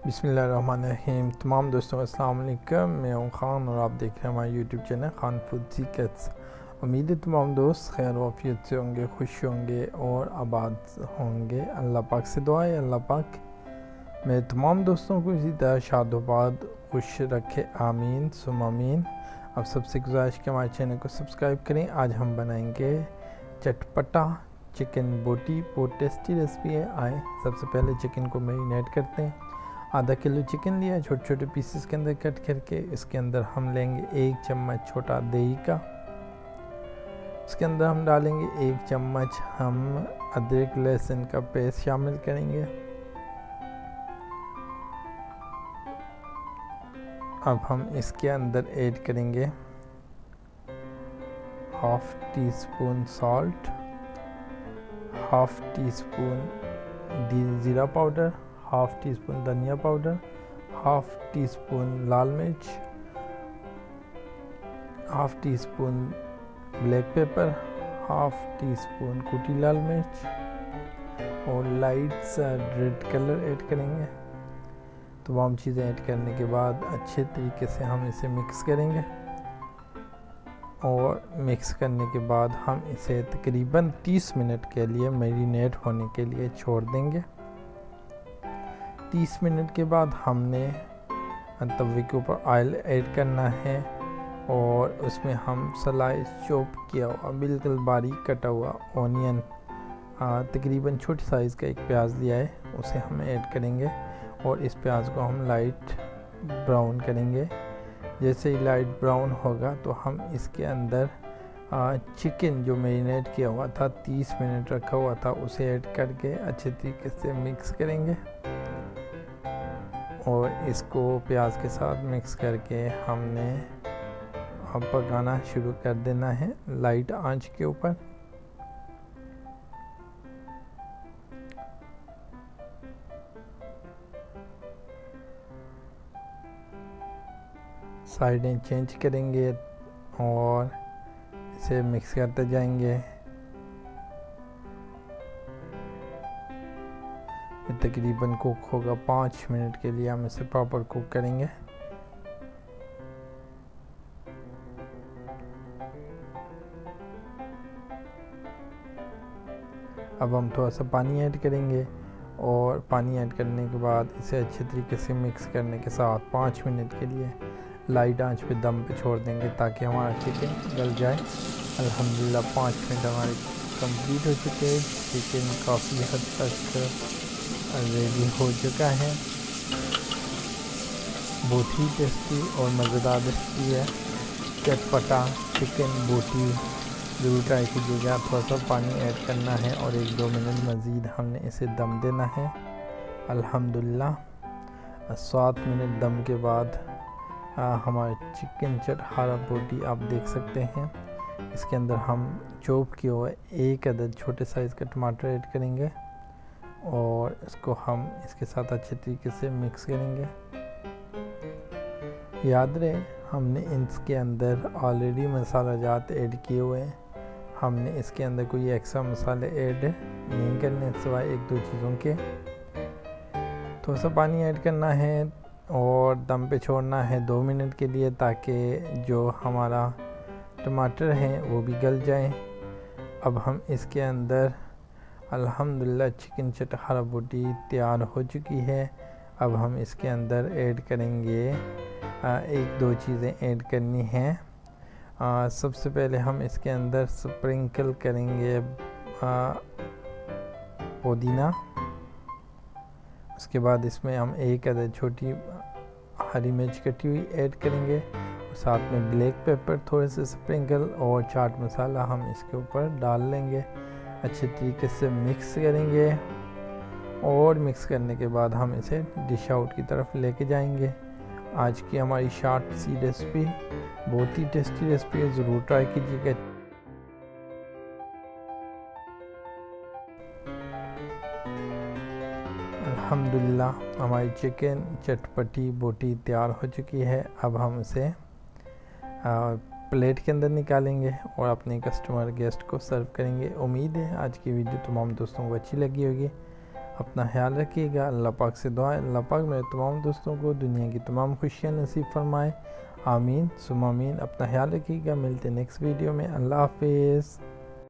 बिस्मिल्लाहिर्रहमानिर्रहीम। तमाम दोस्तों को अस्सलाम वालेकुम। मैं हूं खान और आप देख रहे हैं हमारा YouTube channel Khan food secrets. उम्मीद है तमाम दोस्त खैर वाफियत से होंगे, खुश होंगे और आबाद होंगे। अल्लाह पाक से दुआ है अल्लाह पाक मेरे तमाम दोस्तों को इसी तरह शादोबाद खुश रखे, आमीन सुम आमीन। अब सबसे गुजारिश कि हमारे चैनल को सब्सक्राइब करें। आज हम बनाएंगे चटपटा चिकन बोटी। बहुत टेस्टी रेसिपी है। आए सबसे पहले चिकन को मैरिनेट करते हैं। आधा किलो चिकन लिया, छोटे छोटे पीसेस के अंदर कट करके। इसके अंदर हम लेंगे 1 चम्मच छोटा दही का। इसके अंदर हम डालेंगे 1 चम्मच हम अदरक लहसुन का पेस्ट शामिल करेंगे। अब हम इसके अंदर ऐड करेंगे half tea spoon salt, half tea spoon ज़ीरा पाउडर, हाफ टी स्पून धनिया पाउडर, हाफ टी स्पून लाल मिर्च, half tea spoon black pepper, half tea spoon कुटी लाल मिर्च और लाइट सा रेड कलर ऐड करेंगे। तमाम चीज़ें ऐड करने के बाद अच्छे तरीके से हम इसे मिक्स करेंगे और मिक्स करने के बाद हम इसे तकरीबन 30 मिनट के लिए मैरिनेट होने के लिए छोड़ देंगे। 30 मिनट के बाद हमने तवे के ऊपर ऑयल ऐड करना है और उसमें हम स्लाइस चॉप किया हुआ बिल्कुल बारीक कटा हुआ ऑनियन, तकरीबन छोटी साइज़ का एक प्याज लिया है, उसे हम ऐड करेंगे और इस प्याज को हम लाइट ब्राउन करेंगे। जैसे ही लाइट ब्राउन होगा तो हम इसके अंदर चिकन जो मैरिनेट किया हुआ था 30 मिनट रखा हुआ था उसे ऐड करके अच्छे तरीके से मिक्स करेंगे और इसको प्याज के साथ मिक्स करके हमने अब पकाना शुरू कर देना है लाइट आंच के ऊपर। साइडें चेंज करेंगे और इसे मिक्स करते जाएंगे। तकरीबन कुक होगा 5 मिनट के लिए, हम इसे प्रॉपर कुक करेंगे। अब हम थोड़ा सा पानी ऐड करेंगे और पानी ऐड करने के बाद इसे अच्छे तरीके से मिक्स करने के साथ 5 मिनट के लिए लाइट आंच पे दम पे छोड़ देंगे ताकि हमारा चिकन गल जाए। अल्हम्दुलिल्लाह 5 मिनट हमारे कंप्लीट हो चुके हैं। चिकन काफ़ी हद तक रेडी हो चुका है। बहुत ही टेस्टी और मज़ेदार रेसिपी है चटपटा चिकन बोटी। ज़रूर ट्राई कीजिएगा। थोड़ा सा पानी ऐड करना है और 1-2 मिनट मज़ीद हमने इसे दम देना है। अल्हम्दुलिल्लाह 7 मिनट दम के बाद हमारे चिकन चटहारा बोटी आप देख सकते हैं। इसके अंदर हम चॉप किए हुए 1 अदद छोटे साइज़ का टमाटर ऐड करेंगे और इसको हम इसके साथ अच्छे तरीके से मिक्स करेंगे। याद रहे हमने इसके अंदर ऑलरेडी मसाला जात ऐड किए हुए हैं। हमने इसके अंदर कोई एक्स्ट्रा मसाले ऐड नहीं करने सिवाय 1-2 चीज़ों के। थोड़ा सा पानी ऐड करना है और दम पे छोड़ना है 2 मिनट के लिए ताकि जो हमारा टमाटर हैं वो भी गल जाए। अब हम इसके अंदर अल्हम्दुलिल्लाह चिकन चटहारा बोटी तैयार हो चुकी है। अब हम इसके अंदर ऐड करेंगे 1-2 चीज़ें ऐड करनी हैं। सबसे पहले हम इसके अंदर स्प्रिंकल करेंगे पुदीना। उसके बाद इसमें हम 1 अदद छोटी हरी मिर्च कटी हुई ऐड करेंगे, साथ में ब्लैक पेपर थोड़े से स्प्रिंकल और चाट मसाला हम इसके ऊपर डाल लेंगे। अच्छे तरीके से मिक्स करेंगे और मिक्स करने के बाद हम इसे डिश आउट की तरफ लेके जाएंगे। आज की हमारी शॉर्ट सी रेसिपी बहुत ही टेस्टी रेसिपी है, ज़रूर ट्राई कीजिएगा। अल्हम्दुलिल्लाह हमारी चिकन चटपटी बोटी तैयार हो चुकी है। अब हम इसे प्लेट के अंदर निकालेंगे और अपने कस्टमर गेस्ट को सर्व करेंगे। उम्मीद है आज की वीडियो तमाम दोस्तों को अच्छी लगी होगी। अपना ख्याल रखिएगा। अल्लाह पाक से दुआ है अल्लाह पाक मेरे तमाम दोस्तों को दुनिया की तमाम खुशियाँ नसीब फरमाए। आमीन सुम आमीन। अपना ख्याल रखिएगा। मिलते नेक्स्ट वीडियो में। अल्लाह हाफिज़।